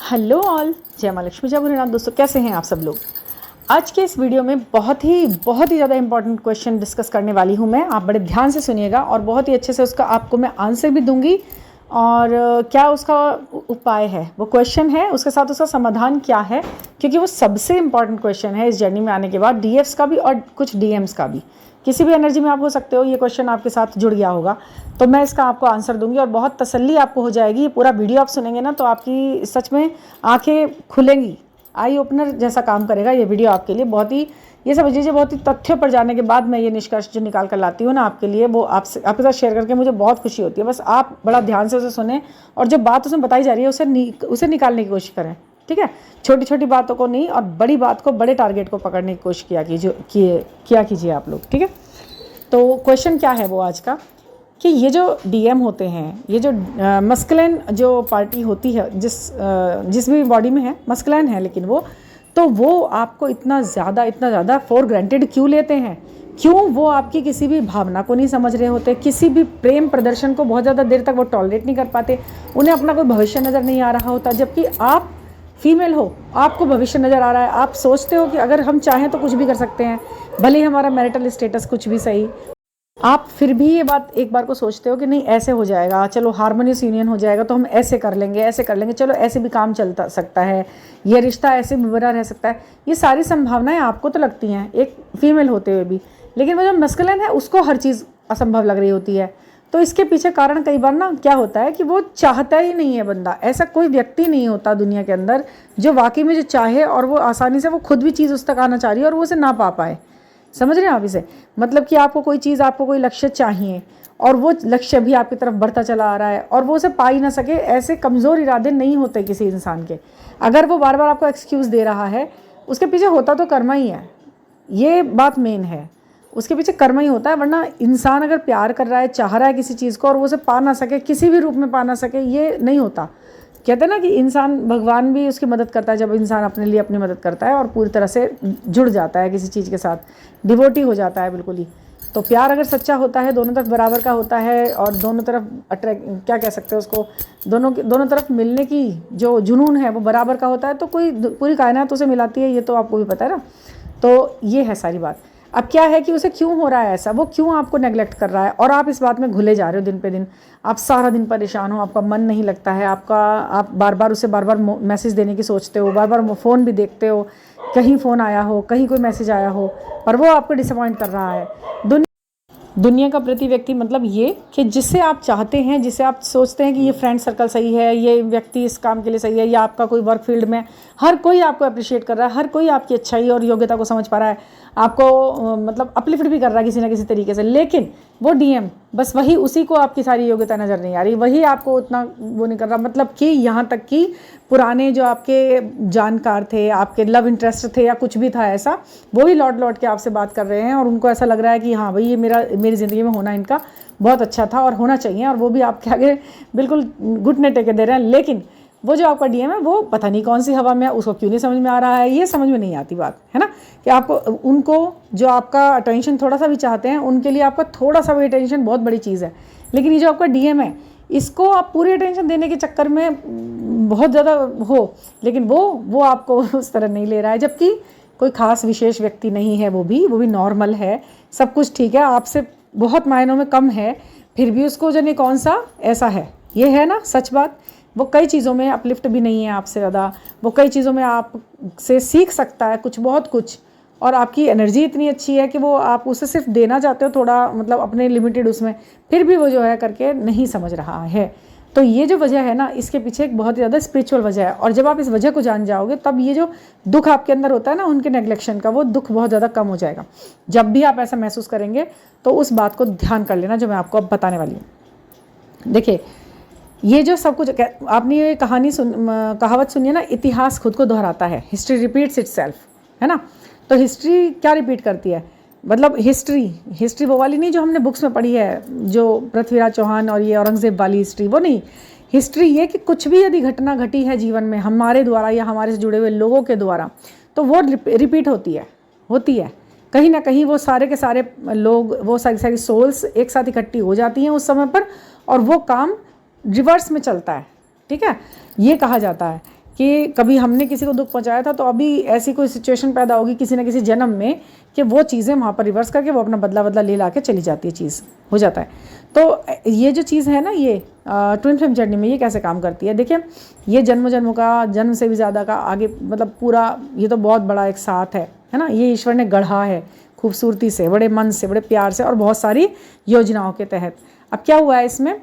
Hello all, जय माँ लक्ष्मी जय भोलेनाथ। दोस्तों कैसे हैं आप सब लोग। आज के इस वीडियो में बहुत ही ज़्यादा इंपॉर्टेंट क्वेश्चन डिस्कस करने वाली हूँ मैं। आप बड़े ध्यान से सुनिएगा और बहुत ही अच्छे से उसका आपको मैं आंसर भी दूंगी और क्या उसका उपाय है, वो क्वेश्चन है, उसके साथ उसका समाधान क्या है, क्योंकि वो सबसे इंपॉर्टेंट क्वेश्चन है इस जर्नी में आने के बाद, डीएफ्स का भी और कुछ डीएम्स का भी। किसी भी एनर्जी में आप हो सकते हो, ये क्वेश्चन आपके साथ जुड़ गया होगा तो मैं इसका आपको आंसर दूंगी और बहुत तसल्ली आपको हो जाएगी। ये पूरा वीडियो आप सुनेंगे ना तो आपकी सच में आंखें खुलेंगी, आई ओपनर जैसा काम करेगा ये वीडियो आपके लिए। बहुत ही, ये समझ लीजिए, बहुत ही तथ्यों पर जाने के बाद मैं ये निष्कर्ष जो निकाल कर लाती हूँ ना आपके लिए, वो आपके साथ शेयर करके मुझे बहुत खुशी होती है। बस आप बड़ा ध्यान से उसे सुने और जो बात उसमें बताई जा रही है उसे निकालने की कोशिश करें, ठीक है। छोटी छोटी बातों को नहीं और बड़ी बात को, बड़े टारगेट को पकड़ने की कोशिश किया कीजिए आप लोग, ठीक है। तो क्वेश्चन क्या है वो आज का, कि ये जो डीएम होते हैं, ये जो मस्कुलिन जो पार्टी होती है, जिस भी बॉडी में है मस्कुलिन है, लेकिन वो आपको इतना ज़्यादा फॉर ग्रांटेड क्यों लेते हैं, क्यों वो आपकी किसी भी भावना को नहीं समझ रहे होते, किसी भी प्रेम प्रदर्शन को बहुत ज़्यादा देर तक वो टॉलरेट नहीं कर पाते, उन्हें अपना कोई भविष्य नज़र नहीं आ रहा होता। जबकि आप फीमेल हो, आपको भविष्य नज़र आ रहा है, आप सोचते हो कि अगर हम चाहें तो कुछ भी कर सकते हैं, भले ही हमारा मैरिटल स्टेटस कुछ भी सही, आप फिर भी ये बात एक बार को सोचते हो कि नहीं ऐसे हो जाएगा, चलो हार्मोनियस यूनियन हो जाएगा तो हम ऐसे कर लेंगे, चलो ऐसे भी काम चलता सकता है, ये रिश्ता ऐसे भी बना रह सकता है। ये सारी संभावनाएं आपको तो लगती हैं एक फीमेल होते हुए भी, लेकिन वो जो मस्कुलिन है उसको हर चीज़ असंभव लग रही होती है। तो इसके पीछे कारण कई बार ना क्या होता है कि वो चाहता ही नहीं है बंदा। ऐसा कोई व्यक्ति नहीं होता दुनिया के अंदर जो वाकई में जो चाहे और वो आसानी से वो खुद भी चीज़ उस तक आना चाह रही है और वो उसे ना पा पाए। समझ रहे हैं आप इसे, मतलब कि आपको कोई चीज़, आपको कोई लक्ष्य चाहिए और वो लक्ष्य भी आपकी तरफ बढ़ता चला आ रहा है और वो उसे पा ही ना सके। ऐसे कमज़ोर इरादे नहीं होते किसी इंसान के। अगर वो बार बार आपको एक्सक्यूज़ दे रहा है, उसके पीछे होता तो कर्म ही है, ये बात मेन है, उसके पीछे कर्म ही होता है। वरना इंसान अगर प्यार कर रहा है, चाह रहा है किसी चीज़ को और वो उसे पा ना सके, किसी भी रूप में पा ना सके, ये नहीं होता। कहते हैं ना कि इंसान, भगवान भी उसकी मदद करता है जब इंसान अपने लिए अपनी मदद करता है और पूरी तरह से जुड़ जाता है किसी चीज़ के साथ, डिवोटी हो जाता है बिल्कुल ही। तो प्यार अगर सच्चा होता है, दोनों तरफ बराबर का होता है और दोनों तरफ क्या कह सकते हैं उसको, दोनों तरफ मिलने की जो जुनून है वो बराबर का होता है, तो कोई पूरी कायनात उसे मिलाती है, ये तो आपको भी पता है ना। तो ये है सारी बात। अब क्या है कि उसे क्यों हो रहा है ऐसा, वो क्यों आपको नेगलेक्ट कर रहा है और आप इस बात में घुले जा रहे हो दिन पे दिन। आप सारा दिन परेशान हो, आपका मन नहीं लगता है, आप बार बार उसे मैसेज देने की सोचते हो, बार बार फ़ोन भी देखते हो, कहीं फ़ोन आया हो, कहीं कोई मैसेज आया हो, पर वो आपको डिसअपॉइंट कर रहा है। दुनिया का प्रति व्यक्ति, मतलब ये कि जिसे आप चाहते हैं, जिसे आप सोचते हैं कि ये फ्रेंड सर्कल सही है, ये व्यक्ति इस काम के लिए सही है, या आपका कोई वर्क फील्ड में हर कोई आपको अप्रिशिएट कर रहा है, हर कोई आपकी अच्छाई और योग्यता को समझ पा रहा है, आपको मतलब अपलिफ्ट भी कर रहा है किसी ना किसी तरीके से, लेकिन वो डीएम बस वही, उसी को आपकी सारी योग्यता नज़र नहीं आ रही, वही आपको उतना वो नहीं कर रहा। मतलब कि यहाँ तक कि पुराने जो आपके जानकार थे, आपके लव इंटरेस्ट थे या कुछ भी था ऐसा, वो ही लौट के आपसे बात कर रहे हैं और उनको ऐसा लग रहा है कि हाँ भाई ये मेरी ज़िंदगी में होना इनका बहुत अच्छा था और होना चाहिए, और वो भी आपके आगे बिल्कुल घुटने टेके दे रहे हैं। लेकिन वो जो आपका डीएम है वो पता नहीं कौन सी हवा में है, उसको क्यों नहीं समझ में आ रहा है, ये समझ में नहीं आती बात, है ना। कि आपको उनको जो आपका अटेंशन थोड़ा सा भी चाहते हैं, उनके लिए आपका थोड़ा सा भी अटेंशन बहुत बड़ी चीज़ है। लेकिन ये जो आपका डीएम है, इसको आप पूरी अटेंशन देने के चक्कर में बहुत ज़्यादा हो, लेकिन वो आपको उस तरह नहीं ले रहा है। जबकि कोई खास विशेष व्यक्ति नहीं है, वो भी नॉर्मल है, सब कुछ ठीक है, आपसे बहुत मायनों में कम है, फिर भी उसको जाने कौन सा ऐसा है, ये है ना सच बात। वो कई चीज़ों में अपलिफ्ट भी नहीं है आपसे ज़्यादा, वो कई चीज़ों में आपसे सीख सकता है कुछ, बहुत कुछ, और आपकी एनर्जी इतनी अच्छी है कि वो आप उसे सिर्फ देना चाहते हो थोड़ा, मतलब अपने लिमिटेड उसमें, फिर भी वो जो है करके नहीं समझ रहा है। तो ये जो वजह है ना, इसके पीछे एक बहुत ज़्यादा स्पिरिचुअल वजह है, और जब आप इस वजह को जान जाओगे तब ये जो दुख आपके अंदर होता है ना उनके नेगलेक्शन का, वो दुख बहुत ज़्यादा कम हो जाएगा। जब भी आप ऐसा महसूस करेंगे तो उस बात को ध्यान कर लेना जो मैं आपको अब बताने वाली हूँ। देखिए, ये जो सब कुछ, आपने ये कहावत सुनी है ना, इतिहास खुद को दोहराता है, हिस्ट्री रिपीट्स इटसेल्फ, है ना। तो हिस्ट्री क्या रिपीट करती है, मतलब हिस्ट्री वो वाली नहीं जो हमने बुक्स में पढ़ी है, जो पृथ्वीराज चौहान और ये औरंगज़ेब वाली हिस्ट्री, वो नहीं। हिस्ट्री ये कि कुछ भी यदि घटना घटी है जीवन में हमारे द्वारा या हमारे से जुड़े हुए लोगों के द्वारा, तो वो रिपीट होती है कहीं ना कहीं। वो सारे के सारे लोग, वो सारी सोल्स एक साथ इकट्ठी हो जाती हैं उस समय पर, और वो काम रिवर्स में चलता है, ठीक है। ये कहा जाता है कि कभी हमने किसी को दुख पहुंचाया था, तो अभी ऐसी कोई सिचुएशन पैदा होगी किसी न किसी जन्म में कि वो चीज़ें वहाँ पर रिवर्स करके वो अपना बदला ले ला के चली जाती है, चीज़ हो जाता है। तो ये जो चीज़ है ना, ये ट्विन फ्लेम जर्नी में ये कैसे काम करती है, देखिए ये जन्मों का, जन्म से भी ज़्यादा का आगे, मतलब पूरा ये तो बहुत बड़ा एक साथ है ना, ये ईश्वर ने गढ़ा है खूबसूरती से, बड़े मन से, बड़े प्यार से और बहुत सारी योजनाओं के तहत। अब क्या हुआ है इसमें,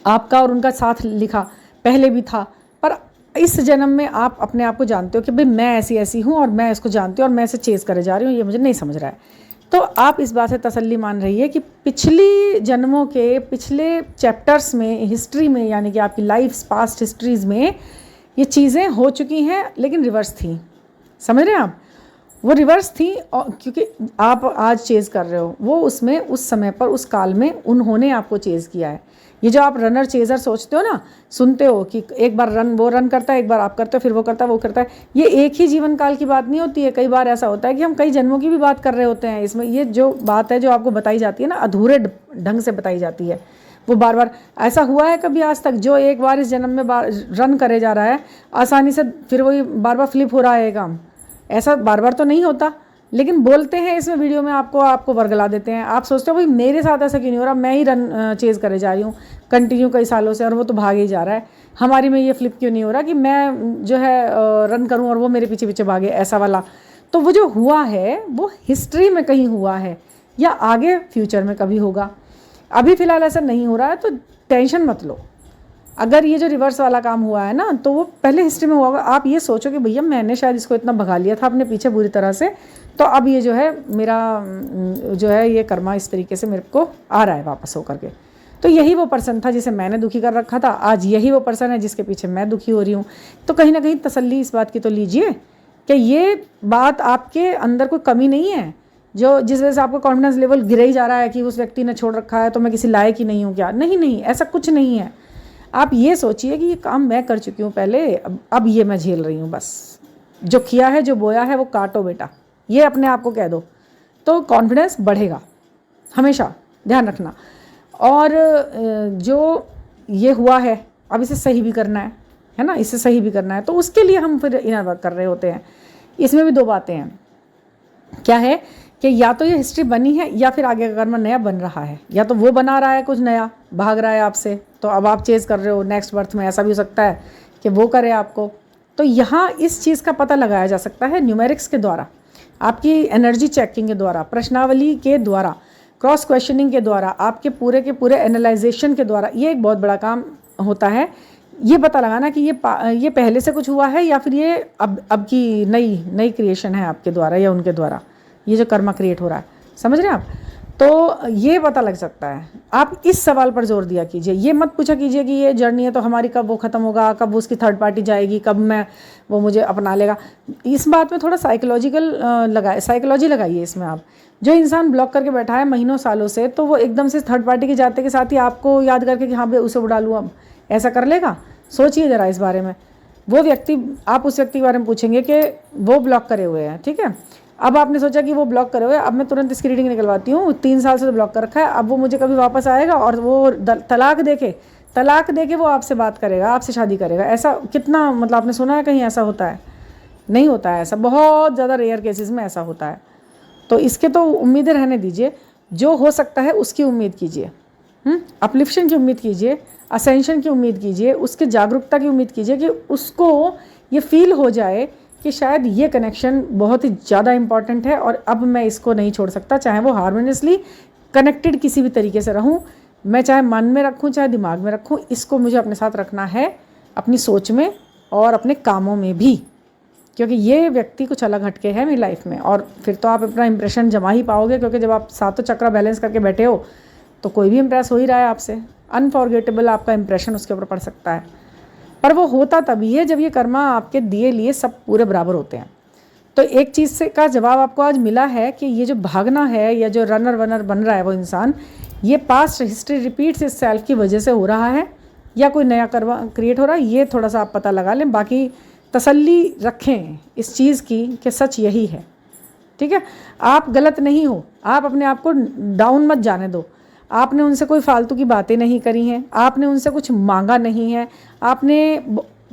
आपका और उनका साथ लिखा पहले भी था, पर इस जन्म में आप अपने आप को जानते हो कि भाई मैं ऐसी हूँ और मैं इसको जानती हूँ और मैं इसे चेज़ करे जा रही हूँ, ये मुझे नहीं समझ रहा है। तो आप इस बात से तसल्ली मान रही है कि पिछली जन्मों के पिछले चैप्टर्स में, हिस्ट्री में, यानी कि आपकी लाइफ पास्ट हिस्ट्रीज़ में ये चीज़ें हो चुकी हैं, लेकिन रिवर्स थी। समझ रहे हैं आप, वो रिवर्स थी, और क्योंकि आप आज चेज़ कर रहे हो, वो उसमें उस समय पर उस काल में उन्होंने आपको चेज़ किया है। ये जो आप रनर चेज़र सोचते हो ना, सुनते हो कि एक बार वो रन करता है, एक बार आप करते हो, फिर वो करता है, वो करता है, ये एक ही जीवन काल की बात नहीं होती है। कई बार ऐसा होता है कि हम कई जन्मों की भी बात कर रहे होते हैं। इसमें ये जो बात है जो आपको बताई जाती है ना, अधूरे ढंग से बताई जाती है, वो बार बार ऐसा हुआ है कभी आज तक, जो एक बार इस जन्म में रन करे जा रहा है आसानी से, फिर वही बार बार फ्लिप हो रहा है काम, ऐसा बार बार तो नहीं होता। लेकिन बोलते हैं इसमें वीडियो में, आपको वर्गला देते हैं। आप सोचते हो भाई मेरे साथ ऐसा क्यों नहीं हो रहा, मैं ही रन चेज़ करे जा रही हूँ कंटिन्यू कई सालों से और वो तो भाग ही जा रहा है, हमारी में ये फ्लिप क्यों नहीं हो रहा कि मैं जो है रन करूँ और वो मेरे पीछे पीछे भागे, ऐसा वाला। तो वो जो हुआ है वो हिस्ट्री में कहीं हुआ है या आगे फ्यूचर में कभी होगा। अभी फ़िलहाल ऐसा नहीं हो रहा है, तो टेंशन मत लो। अगर ये जो रिवर्स वाला काम हुआ है ना, तो वो पहले हिस्ट्री में हुआ होगा। आप ये सोचो कि भैया मैंने शायद इसको इतना भगा लिया था अपने पीछे बुरी तरह से, तो अब ये जो है मेरा जो है ये कर्मा इस तरीके से मेरे को आ रहा है वापस होकर के। तो यही वो पर्सन था जिसे मैंने दुखी कर रखा था, आज यही वो पर्सन है जिसके पीछे मैं दुखी हो रही हूँ। तो कहीं ना कहीं तसल्ली इस बात की तो लीजिए कि ये बात आपके अंदर कोई कमी नहीं है जो जिस वजह से आपका कॉन्फिडेंस लेवल गिरे ही जा रहा है कि उस व्यक्ति ने छोड़ रखा है तो मैं किसी लायक ही नहीं हूँ क्या। नहीं, ऐसा कुछ नहीं है। आप ये सोचिए कि ये काम मैं कर चुकी हूँ पहले, अब ये मैं झेल रही हूँ, बस जो किया है, जो बोया है वो काटो बेटा, ये अपने आप को कह दो, तो कॉन्फिडेंस बढ़ेगा। हमेशा ध्यान रखना। और जो ये हुआ है अब इसे सही भी करना है ना, इसे सही भी करना है, तो उसके लिए हम फिर इनर वर्क कर रहे होते हैं। इसमें भी दो बातें हैं, क्या है कि या तो ये हिस्ट्री बनी है या फिर आगे का कर्म नया बन रहा है, या तो वो बना रहा है कुछ नया, भाग रहा है आपसे, तो अब आप चेज़ कर रहे हो नेक्स्ट बर्थ में, ऐसा भी हो सकता है कि वो करे आपको। तो यहाँ इस चीज़ का पता लगाया जा सकता है न्यूमेरिक्स के द्वारा, आपकी एनर्जी चेकिंग के द्वारा, प्रश्नावली के द्वारा, क्रॉस क्वेश्चनिंग के द्वारा, आपके पूरे के पूरे एनालाइजेशन के द्वारा। ये एक बहुत बड़ा काम होता है, ये पता लगाना कि ये पहले से कुछ हुआ है या फिर ये अब की नई क्रिएशन है आपके द्वारा या उनके द्वारा, ये जो कर्मा क्रिएट हो रहा है। समझ रहे हैं आप? तो ये पता लग सकता है। आप इस सवाल पर जोर दिया कीजिए, ये मत पूछा कीजिए कि ये जर्नी है तो हमारी कब वो ख़त्म होगा, कब उसकी थर्ड पार्टी जाएगी, कब वो मुझे अपना लेगा। इस बात में थोड़ा साइकोलॉजी लगाइए इसमें। आप जो इंसान ब्लॉक करके बैठा है महीनों सालों से, तो वो एकदम से थर्ड पार्टी के जाते के साथ ही आपको याद करके कि हाँ भाई उसे उड़ा लूँ, अब ऐसा कर लेगा? सोचिए ज़रा इस बारे में। वो व्यक्ति, आप उस व्यक्ति के बारे में पूछेंगे कि वो ब्लॉक करे हुए हैं, ठीक है। अब आपने सोचा कि वो ब्लॉक करे हुए, अब मैं तुरंत इसकी रीडिंग निकलवाती हूँ, 3 साल से तो ब्लॉक कर रखा है, अब वो मुझे कभी वापस आएगा और वो तलाक देके वो आपसे बात करेगा, आपसे शादी करेगा। ऐसा कितना, मतलब आपने सुना है कहीं ऐसा होता है? नहीं होता है ऐसा, बहुत ज़्यादा रेयर केसेस में ऐसा होता है। तो इसके तो उम्मीदें रहने दीजिए, जो हो सकता है उसकी उम्मीद कीजिए, अपलिफ्शन की उम्मीद कीजिए, असेंशन की उम्मीद कीजिए, उसके जागरूकता की उम्मीद कीजिए कि उसको ये फील हो जाए कि शायद ये कनेक्शन बहुत ही ज़्यादा इम्पॉर्टेंट है और अब मैं इसको नहीं छोड़ सकता, चाहे वो हार्मोनियसली कनेक्टेड किसी भी तरीके से रहूं, मैं चाहे मन में रखूं चाहे दिमाग में रखूं, इसको मुझे अपने साथ रखना है, अपनी सोच में और अपने कामों में भी, क्योंकि ये व्यक्ति कुछ अलग हटके है मेरी लाइफ में। और फिर तो आप अपना इंप्रेशन जमा ही पाओगे, क्योंकि जब आप सातों चक्रा बैलेंस करके बैठे हो तो कोई भी इम्प्रेस हो ही रहा है आपसे। अनफॉरगेटेबल आपका इंप्रेशन उसके ऊपर पड़ सकता है, पर वो होता तभी है जब ये कर्मा आपके दिए लिए सब पूरे बराबर होते हैं। तो एक चीज़ से का जवाब आपको आज मिला है कि ये जो भागना है या जो रनर वनर बन रहा है वो इंसान, ये पास्ट हिस्ट्री रिपीट्स इस सेल्फ की वजह से हो रहा है या कोई नया कर्मा क्रिएट हो रहा है, ये थोड़ा सा आप पता लगा लें। बाकी तसल्ली रखें इस चीज़ की कि सच यही है, ठीक है। आप गलत नहीं हो, आप अपने आप को डाउन मत जाने दो। आपने उनसे कोई फालतू की बातें नहीं करी हैं, आपने उनसे कुछ मांगा नहीं है, आपने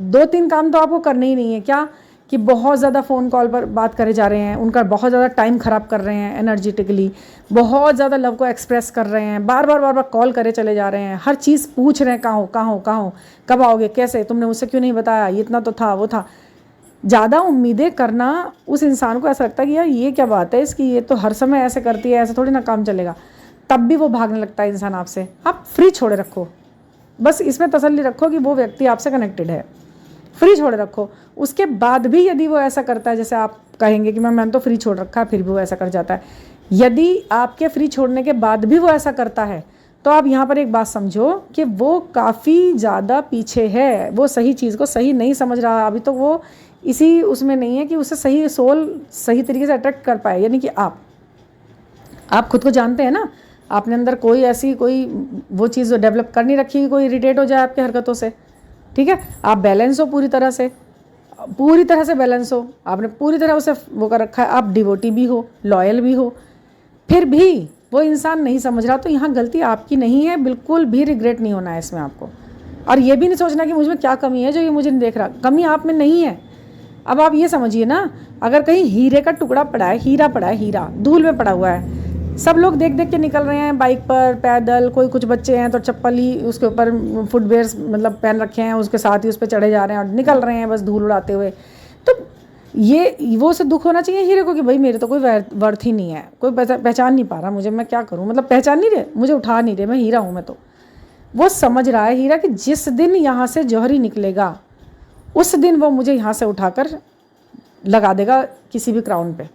2-3 काम तो आपको करने ही नहीं है। क्या कि बहुत ज़्यादा फ़ोन कॉल पर बात करे जा रहे हैं, उनका बहुत ज़्यादा टाइम ख़राब कर रहे हैं एनर्जेटिकली, बहुत ज़्यादा लव को एक्सप्रेस कर रहे हैं, बार बार कॉल करे चले जा रहे हैं, हर चीज़ पूछ रहे हैं, कहाँ हो, कब आओगे, कैसे, तुमने मुझसे क्यों नहीं बताया, ये इतना तो था, वो था। ज़्यादा उम्मीदें करना उस इंसान को ऐसा लगता है कि यार ये क्या बात है इसकी, ये तो हर समय ऐसे करती है, ऐसे थोड़ी ना काम चलेगा। तब भी वो भागने लगता है इंसान आपसे। आप फ्री छोड़े रखो, बस इसमें तसल्ली रखो कि वो व्यक्ति आपसे कनेक्टेड है, फ्री छोड़े रखो। उसके बाद भी यदि वो ऐसा करता है, जैसे आप कहेंगे कि मैंने तो फ्री छोड़ रखा है, फिर भी वो ऐसा कर जाता है, यदि आपके फ्री छोड़ने के बाद भी वो ऐसा करता है, तो आप यहाँ पर एक बात समझो कि वो काफ़ी ज़्यादा पीछे है, वो सही चीज़ को सही नहीं समझ रहा। अभी तो वो इसी उसमें नहीं है कि उसे सही सोल सही तरीके से अट्रैक्ट कर पाए। यानी कि आप खुद को जानते हैं ना, आपने अंदर कोई ऐसी कोई वो चीज़ डेवलप कर नहीं रखी कि कोई इरिटेट हो जाए आपकी हरकतों से। ठीक है, आप बैलेंस हो, पूरी तरह से बैलेंस हो, आपने पूरी तरह उसे वो कर रखा है, आप डिवोटी भी हो, लॉयल भी हो, फिर भी वो इंसान नहीं समझ रहा, तो यहाँ गलती आपकी नहीं है। बिल्कुल भी रिग्रेट नहीं होना है इसमें आपको, और ये भी नहीं सोचना कि मुझ में क्या कमी है जो ये मुझे नहीं देख रहा। कमी आप में नहीं है। अब आप ये समझिए ना, अगर कहीं हीरे का टुकड़ा पड़ा है, हीरा पड़ा है, हीरा धूल में पड़ा हुआ है, सब लोग देख देख के निकल रहे हैं, बाइक पर, पैदल, कोई कुछ बच्चे हैं तो चप्पल ही उसके ऊपर फुटवेयर्स मतलब पहन रखे हैं, उसके साथ ही उस पर चढ़े जा रहे हैं और निकल रहे हैं बस धूल उड़ाते हुए। तो ये वो से दुख होना चाहिए हीरे को कि भाई मेरे तो कोई वर्थ ही नहीं है, कोई पहचान नहीं पा रहा मुझे, मैं क्या करूँ, मतलब पहचान नहीं रहे, मुझे उठा नहीं रहे, मैं हीरा हूँ मैं तो। वो समझ रहा है हीरा कि जिस दिन यहाँ से जौहरी निकलेगा उस दिन वो मुझे यहाँ से उठाकर लगा देगा किसी भी क्राउन पे,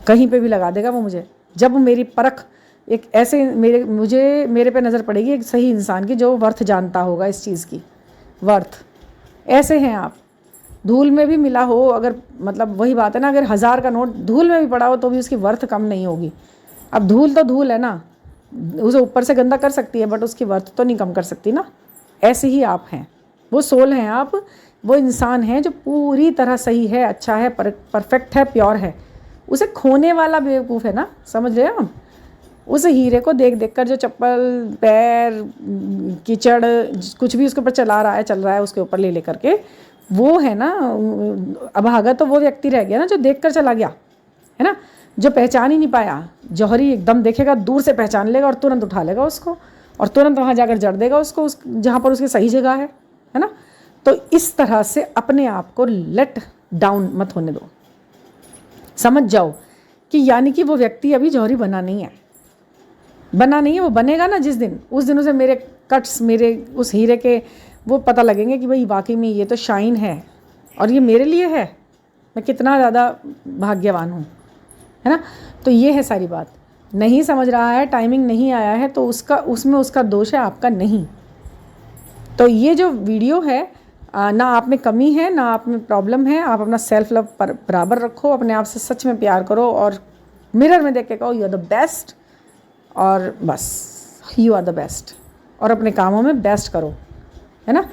कहीं पे भी लगा देगा वो मुझे। जब मेरी परख एक ऐसे मेरे पे नज़र पड़ेगी एक सही इंसान की जो वर्थ जानता होगा इस चीज़ की, वर्थ। ऐसे हैं आप, धूल में भी मिला हो, अगर मतलब वही बात है ना, अगर 1000 का नोट धूल में भी पड़ा हो तो भी उसकी वर्थ कम नहीं होगी। अब धूल तो धूल है ना, उसे ऊपर से गंदा कर सकती है बट उसकी वर्थ तो नहीं कम कर सकती ना। ऐसे ही आप हैं, वो सोल हैं आप, वो इंसान है जो पूरी तरह सही है, अच्छा है, परफेक्ट है, प्योर है। उसे खोने वाला बेवकूफ़ है ना, समझ रहे हैं आप। उस हीरे को देख देख कर जो चप्पल, पैर, कीचड़, कुछ भी उसके ऊपर चल रहा है उसके ऊपर ले करके, वो है ना अभागा। तो वो व्यक्ति रह गया ना जो देख कर चला गया, है ना, जो पहचान ही नहीं पाया। जौहरी एकदम देखेगा, दूर से पहचान लेगा और तुरंत उठा लेगा उसको, और तुरंत वहाँ जाकर जड़ देगा उसको, जहाँ पर उसकी सही जगह है ना। तो इस तरह से अपने आप को लेट डाउन मत होने दो। समझ जाओ कि यानी कि वो व्यक्ति अभी जौहरी बना नहीं है, वो बनेगा ना जिस दिन, उस दिन उसे मेरे कट्स, मेरे उस हीरे के वो पता लगेंगे कि भाई वाकई में ये तो शाइन है और ये मेरे लिए है, मैं कितना ज़्यादा भाग्यवान हूँ, है ना। तो ये है सारी बात। नहीं समझ रहा है, टाइमिंग नहीं आया है, तो उसमें उसका दोष है, आपका नहीं। तो ये जो वीडियो है, ना आप में कमी है ना आप में प्रॉब्लम है। आप अपना सेल्फ लव बराबर रखो, अपने आप से सच में प्यार करो और मिरर में देख के कहो यू आर द बेस्ट, और बस यू आर द बेस्ट, और अपने कामों में बेस्ट करो, है ना।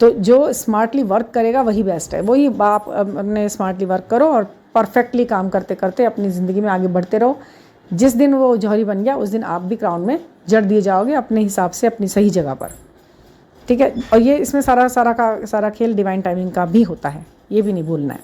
तो जो स्मार्टली वर्क करेगा वही बेस्ट है, वही आप अपने स्मार्टली वर्क करो और परफेक्टली काम करते करते अपनी ज़िंदगी में आगे बढ़ते रहो। जिस दिन वो जौहरी बन गया उस दिन आप भी क्राउन में जड़ दिए जाओगे अपने हिसाब से, अपनी सही जगह पर, ठीक है। और ये इसमें सारा खेल डिवाइन टाइमिंग का भी होता है, ये भी नहीं भूलना है।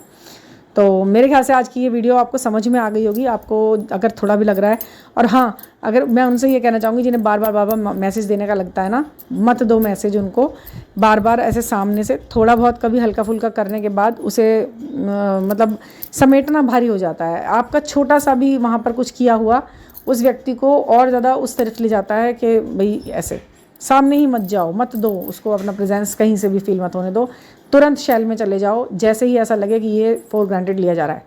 तो मेरे ख्याल से आज की ये वीडियो आपको समझ में आ गई होगी, आपको अगर थोड़ा भी लग रहा है। और हाँ, अगर मैं उनसे ये कहना चाहूँगी जिन्हें बार बार मैसेज देने का लगता है ना, मत दो मैसेज उनको बार बार ऐसे सामने से। थोड़ा बहुत कभी हल्का फुल्का करने के बाद उसे मतलब समेटना भारी हो जाता है। आपका छोटा सा भी वहाँ पर कुछ किया हुआ उस व्यक्ति को और ज़्यादा उस तरफ ले जाता है कि भाई ऐसे सामने ही मत जाओ, मत दो उसको अपना प्रेजेंस, कहीं से भी फील मत होने दो। तुरंत शैल में चले जाओ जैसे ही ऐसा लगे कि ये फॉर ग्रांटेड लिया जा रहा है,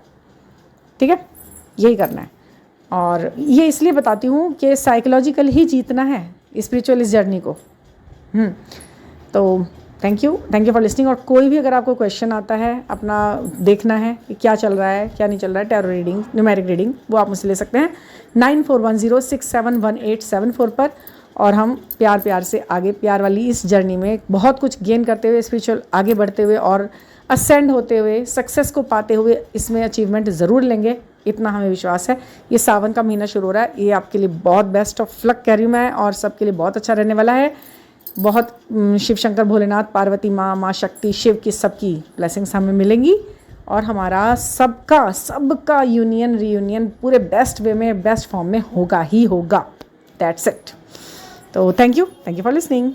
ठीक है। यही करना है। और ये इसलिए बताती हूँ कि साइकोलॉजिकल ही जीतना है स्पिरिचुअल इस जर्नी को। तो थैंक यू फॉर लिसनिंग। और कोई भी अगर आपको क्वेश्चन आता है, अपना देखना है कि क्या चल रहा है क्या नहीं चल रहा है, टैरो रीडिंग, न्यूमेरिक रीडिंग, वो आप मुझसे ले सकते हैं 9410671874 पर। और हम प्यार से आगे, प्यार वाली इस जर्नी में बहुत कुछ गेन करते हुए, स्पिरिचुअल आगे बढ़ते हुए और असेंड होते हुए, सक्सेस को पाते हुए इसमें अचीवमेंट ज़रूर लेंगे, इतना हमें विश्वास है। ये सावन का महीना शुरू हो रहा है, ये आपके लिए बहुत बेस्ट ऑफ लक कह रही हूँ मैं, और सबके लिए बहुत अच्छा रहने वाला है। बहुत शिव शंकर भोलेनाथ पार्वती माँ माँ शक्ति शिव की सबकी ब्लेसिंग्स हमें मिलेंगी और हमारा सबका यूनियन रीयूनियन पूरे बेस्ट वे में बेस्ट फॉर्म में होगा ही होगा। That's it. तो थैंक यू फॉर लिसनिंग।